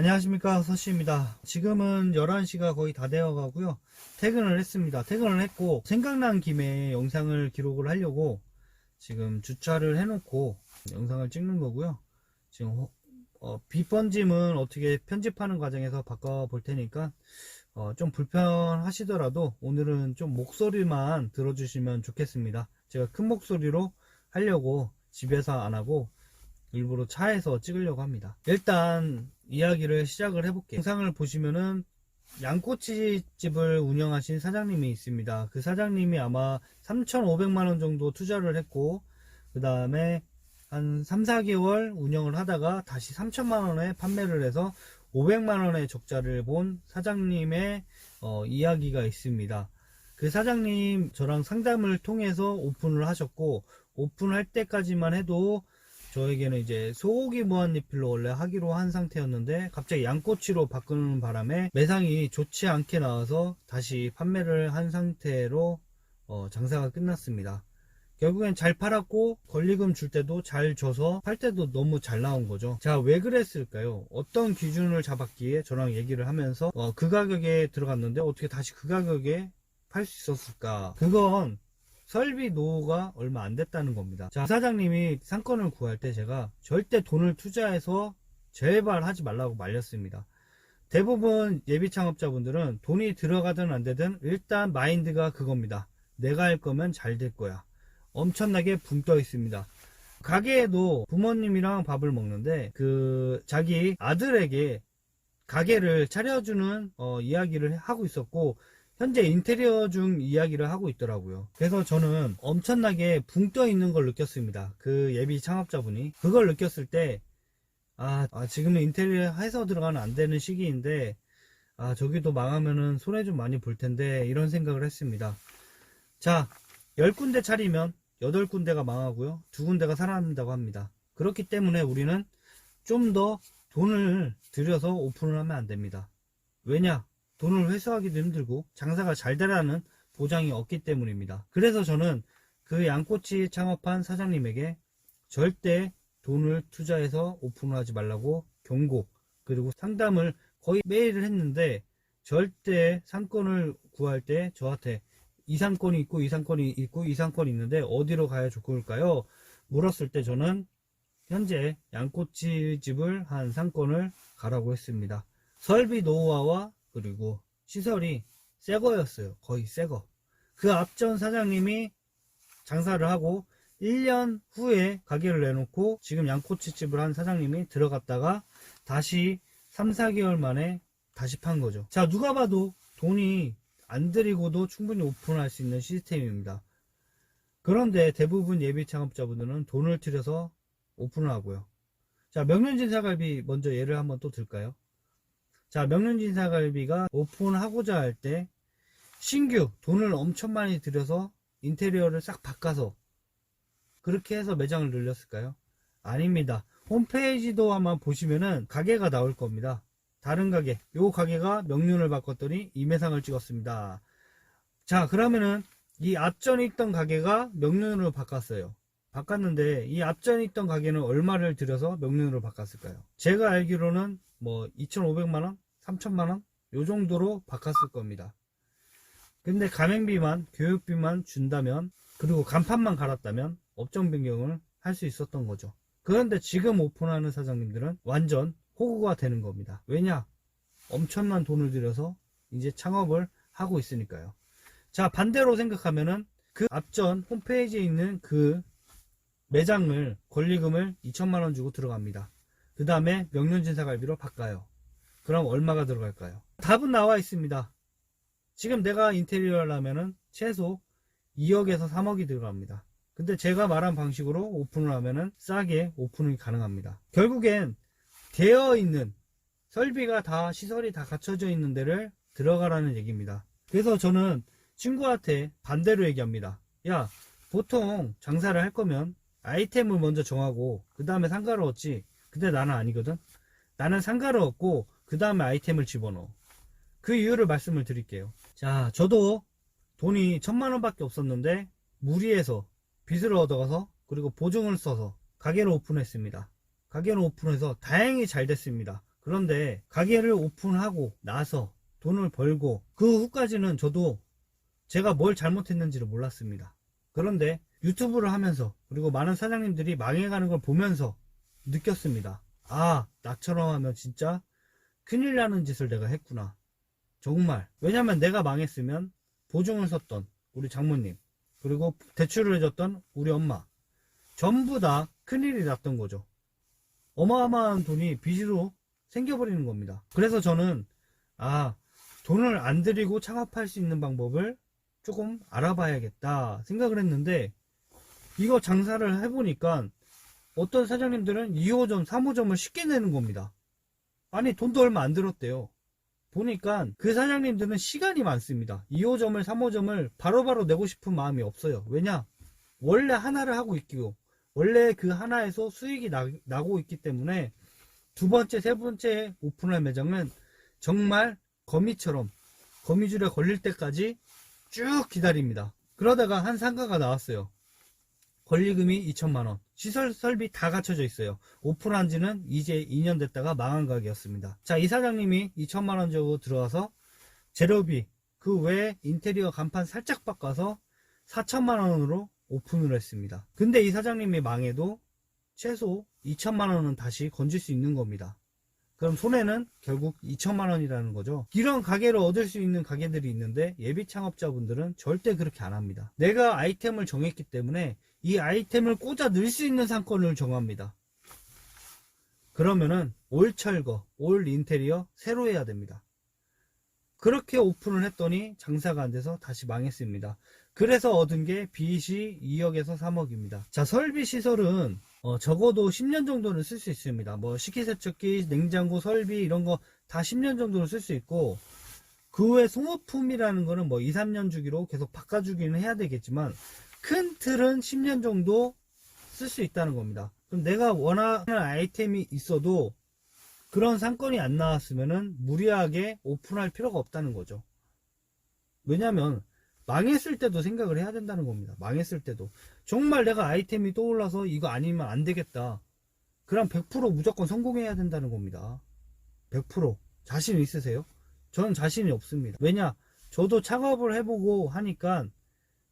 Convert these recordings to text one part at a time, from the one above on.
안녕하십니까, 서씨입니다. 지금은 11시가 거의 다 되어 가고요. 퇴근을 했습니다. 퇴근을 했고 생각난 김에 영상을 기록을 하려고 지금 주차를 해놓고 영상을 찍는 거고요. 지금 빗번짐은 어떻게 편집하는 과정에서 바꿔볼 테니까 좀 불편하시더라도 오늘은 좀 목소리만 들어주시면 좋겠습니다. 제가 큰 목소리로 하려고 집에서 안 하고 일부러 차에서 찍으려고 합니다. 일단 이야기를 시작을 해볼게요. 영상을 보시면은 양꼬치집을 운영하신 사장님이 있습니다. 그 사장님이 아마 3,500만원 정도 투자를 했고 그 다음에 한 3, 4개월 운영을 하다가 다시 3천만원에 판매를 해서 500만원의 적자를 본 사장님의 이야기가 있습니다. 그 사장님 저랑 상담을 통해서 오픈을 하셨고, 오픈할 때까지만 해도 저에게는 이제 소고기 무한리필로 원래 하기로 한 상태였는데 갑자기 양꼬치로 바꾸는 바람에 매상이 좋지 않게 나와서 다시 판매를 한 상태로 장사가 끝났습니다. 결국엔 잘 팔았고 권리금 줄 때도 잘 줘서 팔 때도 너무 잘 나온 거죠. 자, 왜 그랬을까요? 어떤 기준을 잡았기에 저랑 얘기를 하면서 그 가격에 들어갔는데 어떻게 다시 그 가격에 팔 수 있었을까? 그건 설비 노후가 얼마 안 됐다는 겁니다. 자, 사장님이 상권을 구할 때 제가 절대 돈을 투자해서 제발 하지 말라고 말렸습니다. 대부분 예비 창업자분들은 돈이 들어가든 안 되든 일단 마인드가 그겁니다. 내가 할 거면 잘 될 거야. 엄청나게 붕 떠 있습니다. 가게에도 부모님이랑 밥을 먹는데 자기 아들에게 가게를 차려주는 이야기를 하고 있었고, 현재 인테리어 중 이야기를 하고 있더라고요. 그래서 저는 엄청나게 붕 떠 있는 걸 느꼈습니다. 그 예비 창업자분이 그걸 느꼈을 때 지금은 인테리어 해서 들어가면 안 되는 시기인데 저기도 망하면은 손해 좀 많이 볼 텐데 이런 생각을 했습니다. 자, 10군데 차리면 8군데가 망하고요, 2군데가 살아난다고 합니다. 그렇기 때문에 우리는 좀 더 돈을 들여서 오픈을 하면 안 됩니다. 왜냐? 돈을 회수하기도 힘들고 장사가 잘 되라는 보장이 없기 때문입니다. 그래서 저는 그 양꼬치 창업한 사장님에게 절대 돈을 투자해서 오픈을 하지 말라고 경고, 그리고 상담을 거의 매일 했는데 절대 상권을 구할 때 저한테 이 상권이 있고 이 상권이 있고 이 상권이 있는데 어디로 가야 좋을까요? 물었을 때 저는 현재 양꼬치집을 한 상권을 가라고 했습니다. 설비 노후화와 그리고 시설이 새거였어요. 거의 새거. 그 앞전 사장님이 장사를 하고 1년 후에 가게를 내놓고 지금 양꼬치집을 한 사장님이 들어갔다가 다시 3, 4개월 만에 다시 판 거죠. 자, 누가 봐도 돈이 안 들이고도 충분히 오픈할 수 있는 시스템입니다. 그런데 대부분 예비 창업자분들은 돈을 들여서 오픈을 하고요. 자, 명륜진사갈비 먼저 예를 한번 또 들까요? 자, 명륜진사갈비가 오픈하고자 할 때 신규 돈을 엄청 많이 들여서 인테리어를 싹 바꿔서 그렇게 해서 매장을 늘렸을까요? 아닙니다. 홈페이지도 한번 보시면은 가게가 나올 겁니다. 다른 가게, 요 가게가 명륜을 바꿨더니 임해상을 찍었습니다. 자, 그러면은 이 앞전에 있던 가게가 명륜으로 바꿨어요. 바꿨는데 이 앞전에 있던 가게는 얼마를 들여서 명륜으로 바꿨을까요? 제가 알기로는 뭐 2,500만원? 3,000만원? 요 정도로 바꿨을 겁니다. 근데 가맹비만, 교육비만 준다면, 그리고 간판만 갈았다면 업종 변경을 할 수 있었던 거죠. 그런데 지금 오픈하는 사장님들은 완전 호구가 되는 겁니다. 왜냐? 엄청난 돈을 들여서 이제 창업을 하고 있으니까요. 자, 반대로 생각하면은 그 앞전 홈페이지에 있는 그 매장을 권리금을 2천만원 주고 들어갑니다. 그 다음에 명륜진사갈비로 바꿔요. 그럼 얼마가 들어갈까요? 답은 나와 있습니다. 지금 내가 인테리어를 하면은 최소 2억에서 3억이 들어갑니다. 근데 제가 말한 방식으로 오픈을 하면은 싸게 오픈이 가능합니다. 결국엔 되어 있는 설비가 다, 시설이 다 갖춰져 있는 데를 들어가라는 얘기입니다. 그래서 저는 친구한테 반대로 얘기합니다. 야, 보통 장사를 할 거면 아이템을 먼저 정하고 그 다음에 상가를 얻지. 근데 나는 아니거든. 나는 상가를 얻고 그 다음에 아이템을 집어넣어. 그 이유를 말씀을 드릴게요. 자, 저도 돈이 1,000만원 밖에 없었는데 무리해서 빚을 얻어가서 그리고 보증을 써서 가게를 오픈했습니다. 가게를 오픈해서 다행히 잘 됐습니다. 그런데 가게를 오픈하고 나서 돈을 벌고 그 후까지는 저도 제가 뭘 잘못했는지를 몰랐습니다. 그런데 유튜브를 하면서 그리고 많은 사장님들이 망해가는 걸 보면서 느꼈습니다. 아, 나처럼 하면 진짜 큰일 나는 짓을 내가 했구나. 정말. 왜냐면 내가 망했으면 보증을 섰던 우리 장모님, 그리고 대출을 해줬던 우리 엄마, 전부 다 큰일이 났던 거죠. 어마어마한 돈이 빚으로 생겨버리는 겁니다. 그래서 저는 돈을 안 들이고 창업할 수 있는 방법을 조금 알아봐야겠다 생각을 했는데, 이거 장사를 해보니까 어떤 사장님들은 2호점, 3호점을 쉽게 내는 겁니다. 아니, 돈도 얼마 안 들었대요. 보니까 그 사장님들은 시간이 많습니다. 2호점을, 3호점을 바로바로 내고 싶은 마음이 없어요. 왜냐? 원래 하나를 하고 있고, 원래 그 하나에서 수익이 나고 있기 때문에 두 번째, 세 번째 오픈할 매장은 정말 거미처럼 거미줄에 걸릴 때까지 쭉 기다립니다. 그러다가 한 상가가 나왔어요. 권리금이 2천만원, 시설 설비 다 갖춰져 있어요. 오픈한 지는 이제 2년 됐다가 망한 가게였습니다. 자, 이 사장님이 2천만원 주고 들어와서 재료비, 그 외에 인테리어 간판 살짝 바꿔서 4천만원으로 오픈을 했습니다. 근데 이 사장님이 망해도 최소 2천만원은 다시 건질 수 있는 겁니다. 그럼 손해는 결국 2천만원이라는 거죠. 이런 가게를 얻을 수 있는 가게들이 있는데 예비 창업자분들은 절대 그렇게 안 합니다. 내가 아이템을 정했기 때문에 이 아이템을 꽂아 넣을 수 있는 상권을 정합니다. 그러면은 올 철거, 올 인테리어 새로 해야 됩니다. 그렇게 오픈을 했더니 장사가 안 돼서 다시 망했습니다. 그래서 얻은 게 빚이 2억에서 3억입니다. 자, 설비 시설은 적어도 10년 정도는 쓸 수 있습니다. 뭐 식기세척기, 냉장고, 설비 이런 거 다 10년 정도는 쓸 수 있고, 그 외 소모품이라는 거는 뭐 2, 3년 주기로 계속 바꿔주기는 해야 되겠지만 큰 틀은 10년 정도 쓸 수 있다는 겁니다. 그럼 내가 원하는 아이템이 있어도 그런 상권이 안 나왔으면은 무리하게 오픈할 필요가 없다는 거죠. 왜냐면 망했을 때도 생각을 해야 된다는 겁니다. 망했을 때도 정말 내가 아이템이 떠올라서 이거 아니면 안 되겠다, 그럼 100% 무조건 성공해야 된다는 겁니다. 100% 자신 있으세요? 저는 자신이 없습니다. 왜냐, 저도 창업을 해보고 하니까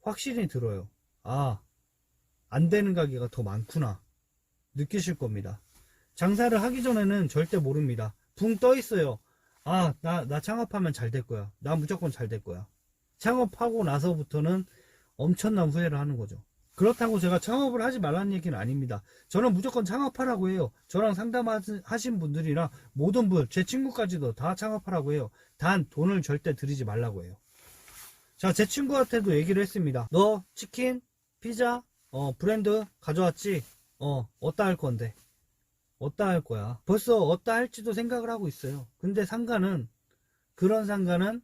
확실히 들어요. 안 되는 가게가 더 많구나 느끼실 겁니다. 장사를 하기 전에는 절대 모릅니다. 붕 떠 있어요. 나 창업하면 잘 될 거야. 나 무조건 잘 될 거야. 창업하고 나서부터는 엄청난 후회를 하는 거죠. 그렇다고 제가 창업을 하지 말라는 얘기는 아닙니다. 저는 무조건 창업하라고 해요. 저랑 상담하신 분들이나 모든 분, 제 친구까지도 다 창업하라고 해요. 단 돈을 절대 들이지 말라고 해요. 자, 제 친구한테도 얘기를 했습니다. 너 치킨, 피자, 브랜드 가져왔지? 어디다 할 건데? 어디다 할 거야? 벌써 어디다 할지도 생각을 하고 있어요. 근데 그런 상가는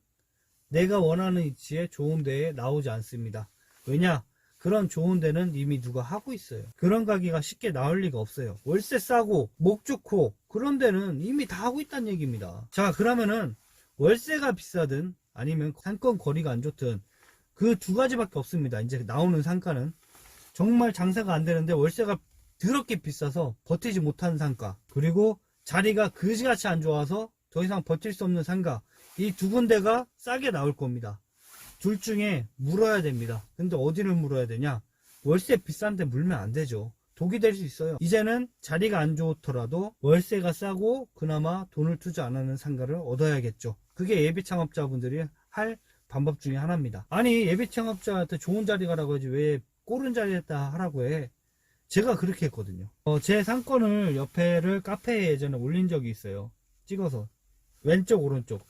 내가 원하는 위치에 좋은 데에 나오지 않습니다. 왜냐? 그런 좋은 데는 이미 누가 하고 있어요. 그런 가게가 쉽게 나올 리가 없어요. 월세 싸고 목 좋고 그런 데는 이미 다 하고 있다는 얘기입니다. 자, 그러면은 월세가 비싸든 아니면 상권 거리가 안 좋든 그 두 가지밖에 없습니다. 이제 나오는 상가는 정말 장사가 안 되는데 월세가 더럽게 비싸서 버티지 못하는 상가, 그리고 자리가 그지같이 안 좋아서 더 이상 버틸 수 없는 상가, 이 두 군데가 싸게 나올 겁니다. 둘 중에 물어야 됩니다. 근데 어디를 물어야 되냐? 월세 비싼데 물면 안 되죠. 독이 될 수 있어요. 이제는 자리가 안 좋더라도 월세가 싸고 그나마 돈을 투자 안 하는 상가를 얻어야겠죠. 그게 예비 창업자분들이 할 방법 중에 하나입니다. 아니, 예비 창업자한테 좋은 자리 가라고 하지 왜 꼴은 자리에다 하라고 해? 제가 그렇게 했거든요. 제 상권을 옆에를 카페에 예전에 올린 적이 있어요. 찍어서 왼쪽 오른쪽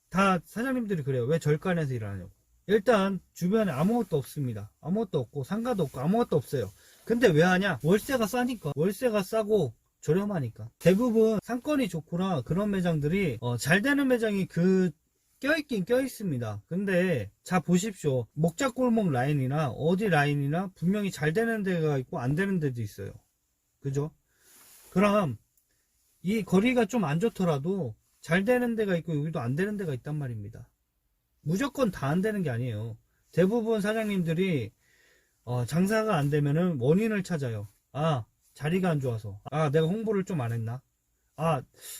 다 사장님들이 그래요. 왜 절간에서 일하냐고. 일단 주변에 아무것도 없습니다. 아무것도 없고 상가도 없고 아무것도 없어요. 근데 왜 하냐? 월세가 싸니까. 월세가 싸고 저렴하니까. 대부분 상권이 좋구나 그런 매장들이 잘 되는 매장이 껴있긴 껴있습니다. 근데 자 보십시오. 목자골목 라인이나 어디 라인이나 분명히 잘 되는 데가 있고 안 되는 데도 있어요. 그죠? 그럼 이 거리가 좀 안 좋더라도 잘 되는 데가 있고 여기도 안 되는 데가 있단 말입니다. 무조건 다 안 되는 게 아니에요. 대부분 사장님들이 장사가 안 되면은 원인을 찾아요. 자리가 안 좋아서. 내가 홍보를 좀 안 했나?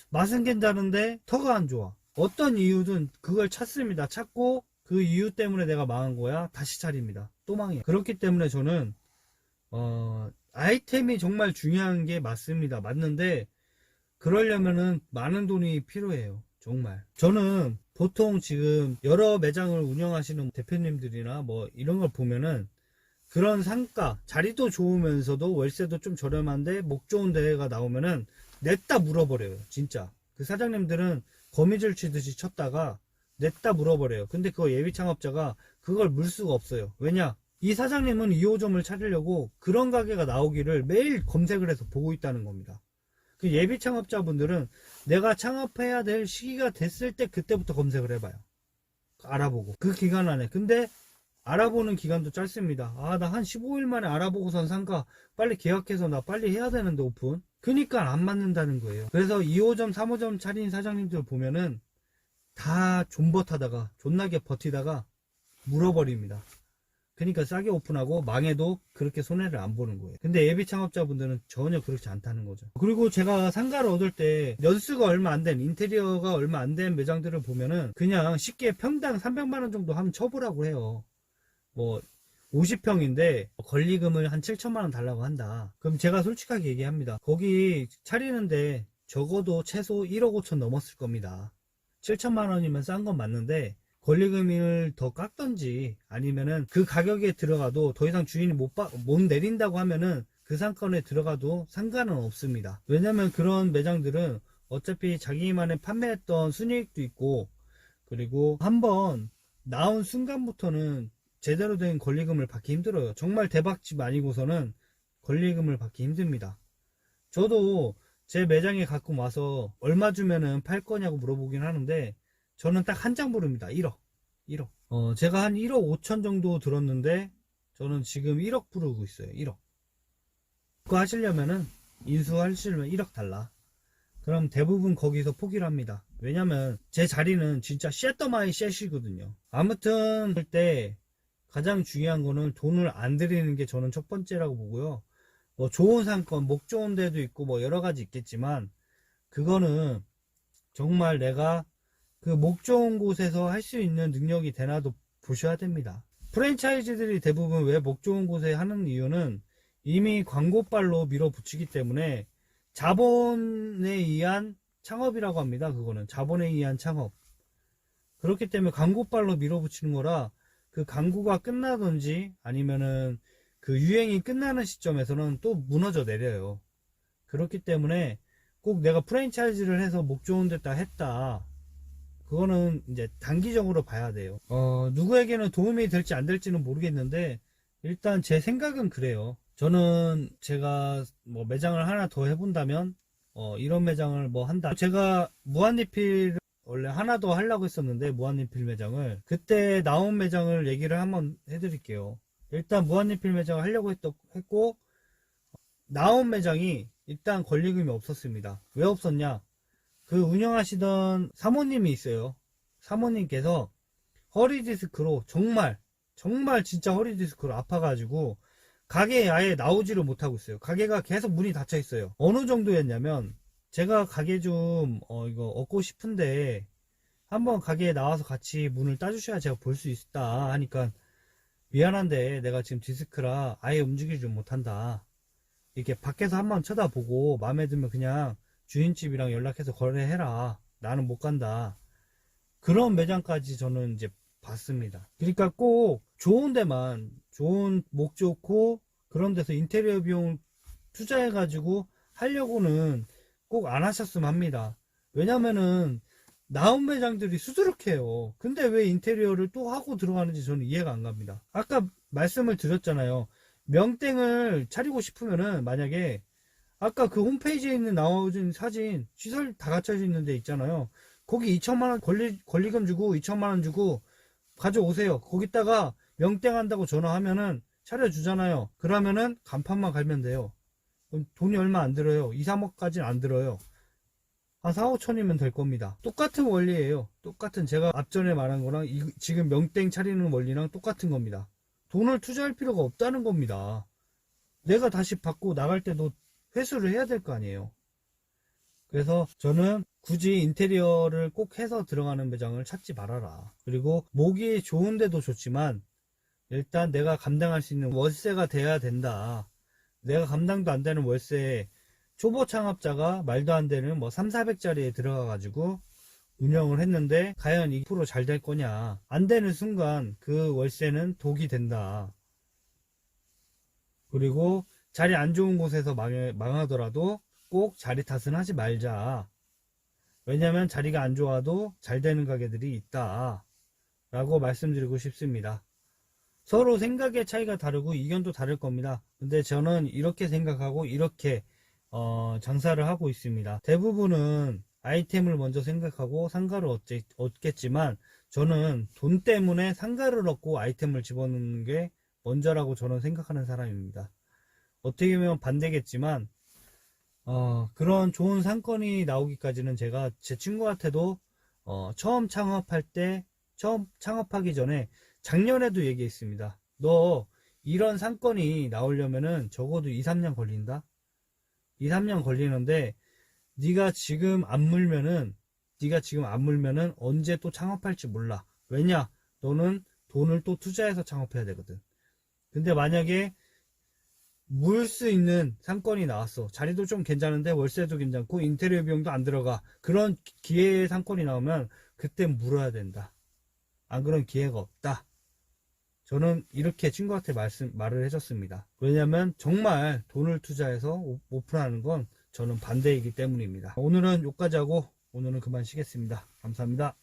맛은 괜찮은데 터가 안 좋아. 어떤 이유든 그걸 찾습니다. 찾고 그 이유 때문에 내가 망한 거야. 다시 차립니다. 또 망해. 그렇기 때문에 저는 아이템이 정말 중요한 게 맞습니다. 맞는데 그러려면은 많은 돈이 필요해요. 정말. 저는 보통 지금 여러 매장을 운영하시는 대표님들이나 뭐 이런 걸 보면은 그런 상가, 자리도 좋으면서도 월세도 좀 저렴한데 목 좋은 데가 나오면은 냈다 물어버려요. 진짜. 그 사장님들은 거미줄 치듯이 쳤다가 냈다 물어버려요. 근데 그거 예비 창업자가 그걸 물 수가 없어요. 왜냐? 이 사장님은 2호점을 차리려고 그런 가게가 나오기를 매일 검색을 해서 보고 있다는 겁니다. 그 예비 창업자분들은 내가 창업해야 될 시기가 됐을 때 그때부터 검색을 해봐요. 알아보고. 그 기간 안에. 근데 알아보는 기간도 짧습니다. 나 한 15일 만에 알아보고선 상가 빨리 계약해서 나 빨리 해야 되는데 오픈. 그니까 안 맞는다는 거예요. 그래서 2호점, 3호점 차린 사장님들 보면은 다 존버타다가 존나게 버티다가 물어버립니다. 그러니까 싸게 오픈하고 망해도 그렇게 손해를 안 보는 거예요. 근데 예비 창업자분들은 전혀 그렇지 않다는 거죠. 그리고 제가 상가를 얻을 때 연수가 얼마 안 된, 인테리어가 얼마 안 된 매장들을 보면은 그냥 쉽게 평당 300만원 정도 하면 쳐보라고 해요. 뭐 50평인데 권리금을 한 7천만원 달라고 한다. 그럼 제가 솔직하게 얘기합니다. 거기 차리는데 적어도 최소 1억 5천 넘었을 겁니다. 7천만원이면 싼 건 맞는데 권리금을 더 깎던지 아니면은 그 가격에 들어가도 더 이상 주인이 못 내린다고 하면은 그 상권에 들어가도 상관은 없습니다. 왜냐면 그런 매장들은 어차피 자기만의 판매했던 순이익도 있고 그리고 한번 나온 순간부터는 제대로 된 권리금을 받기 힘들어요. 정말 대박집 아니고서는 권리금을 받기 힘듭니다. 저도 제 매장에 가끔 와서 얼마 주면은 팔 거냐고 물어보긴 하는데 저는 딱 한 장 부릅니다. 1억. 제가 한 1억 5천 정도 들었는데 저는 지금 1억 부르고 있어요. 1억. 그거 하시려면은 인수하시려면 1억 달라. 그럼 대부분 거기서 포기를 합니다. 왜냐면 제 자리는 진짜 쉣더마이 쉣이거든요. 아무튼 그때 가장 중요한 거는 돈을 안 들이는 게 저는 첫 번째라고 보고요. 뭐 좋은 상권, 목 좋은 데도 있고 뭐 여러 가지 있겠지만 그거는 정말 내가 그 목 좋은 곳에서 할 수 있는 능력이 되나도 보셔야 됩니다. 프랜차이즈들이 대부분 왜 목 좋은 곳에 하는 이유는 이미 광고빨로 밀어붙이기 때문에 자본에 의한 창업이라고 합니다. 그거는 자본에 의한 창업. 그렇기 때문에 광고빨로 밀어붙이는 거라 그 광고가 끝나든지 아니면은 그 유행이 끝나는 시점에서는 또 무너져 내려요. 그렇기 때문에 꼭 내가 프랜차이즈를 해서 목 좋은 데다 했다. 그거는 이제 단기적으로 봐야 돼요. 누구에게는 도움이 될지 안 될지는 모르겠는데 일단 제 생각은 그래요. 저는 제가 뭐 매장을 하나 더 해본다면 이런 매장을 뭐 한다. 제가 무한리필 원래 하나 더 하려고 했었는데 무한리필 매장을 그때 나온 매장을 얘기를 한번 해드릴게요. 일단 무한리필 매장을 하려고 했고 나온 매장이 일단 권리금이 없었습니다. 왜 없었냐? 그 운영하시던 사모님이 있어요. 사모님께서 허리디스크로 정말 진짜 허리디스크로 아파가지고 가게에 아예 나오지를 못하고 있어요. 가게가 계속 문이 닫혀 있어요. 어느 정도였냐면 제가 가게 좀 이거 얻고 싶은데 한번 가게에 나와서 같이 문을 따주셔야 제가 볼 수 있다 하니까 미안한데 내가 지금 디스크라 아예 움직이지 못한다. 이렇게 밖에서 한번 쳐다보고 마음에 들면 그냥 주인집이랑 연락해서 거래해라. 나는 못 간다. 그런 매장까지 저는 이제 봤습니다. 그러니까 꼭 좋은 데만 좋은 목 좋고 그런 데서 인테리어 비용 투자해가지고 하려고는 꼭 안 하셨으면 합니다. 왜냐면은 나온 매장들이 수두룩해요. 근데 왜 인테리어를 또 하고 들어가는지 저는 이해가 안 갑니다. 아까 말씀을 드렸잖아요. 명땡을 차리고 싶으면은 만약에 아까 그 홈페이지에 있는 나와준 사진 시설 다 갖춰져 있는 데 있잖아요. 거기 2천만원 권리금 주고 2천만원 주고 가져오세요. 거기다가 명땡 한다고 전화하면은 차려주잖아요. 그러면은 간판만 갈면 돼요. 그럼 돈이 얼마 안 들어요. 2, 3억까지는 안 들어요. 한 4, 5천이면 될 겁니다. 똑같은 원리예요. 똑같은 제가 앞전에 말한 거랑 지금 명땡 차리는 원리랑 똑같은 겁니다. 돈을 투자할 필요가 없다는 겁니다. 내가 다시 받고 나갈 때도 회수를 해야 될 거 아니에요. 그래서 저는 굳이 인테리어를 꼭 해서 들어가는 매장을 찾지 말아라. 그리고 목이 좋은데도 좋지만 일단 내가 감당할 수 있는 월세가 돼야 된다. 내가 감당도 안 되는 월세에 초보 창업자가 말도 안 되는 뭐 3, 400짜리에 들어가 가지고 운영을 했는데 과연 2% 잘 될 거냐. 안 되는 순간 그 월세는 독이 된다. 그리고 자리 안 좋은 곳에서 망하더라도 꼭 자리 탓은 하지 말자. 왜냐면 자리가 안 좋아도 잘 되는 가게들이 있다. 라고 말씀드리고 싶습니다. 서로 생각의 차이가 다르고 이견도 다를 겁니다. 근데 저는 이렇게 생각하고 이렇게 장사를 하고 있습니다. 대부분은 아이템을 먼저 생각하고 상가를 얻겠지만 저는 돈 때문에 상가를 얻고 아이템을 집어넣는 게 먼저라고 저는 생각하는 사람입니다. 어떻게 보면 반대겠지만 그런 좋은 상권이 나오기까지는 제가 제 친구한테도 처음 창업하기 전에 작년에도 얘기했습니다. 너 이런 상권이 나오려면은 적어도 2, 3년 걸린다. 2, 3년 걸리는데 네가 지금 안 물면은 언제 또 창업할지 몰라. 왜냐? 너는 돈을 또 투자해서 창업해야 되거든. 근데 만약에 물 수 있는 상권이 나왔어. 자리도 좀 괜찮은데 월세도 괜찮고 인테리어 비용도 안 들어가. 그런 기회의 상권이 나오면 그때 물어야 된다. 안 그런 기회가 없다. 저는 이렇게 친구한테 말을 해줬습니다. 왜냐면 정말 돈을 투자해서 오픈하는 건 저는 반대이기 때문입니다. 오늘은 여기까지 하고 오늘은 그만 쉬겠습니다. 감사합니다.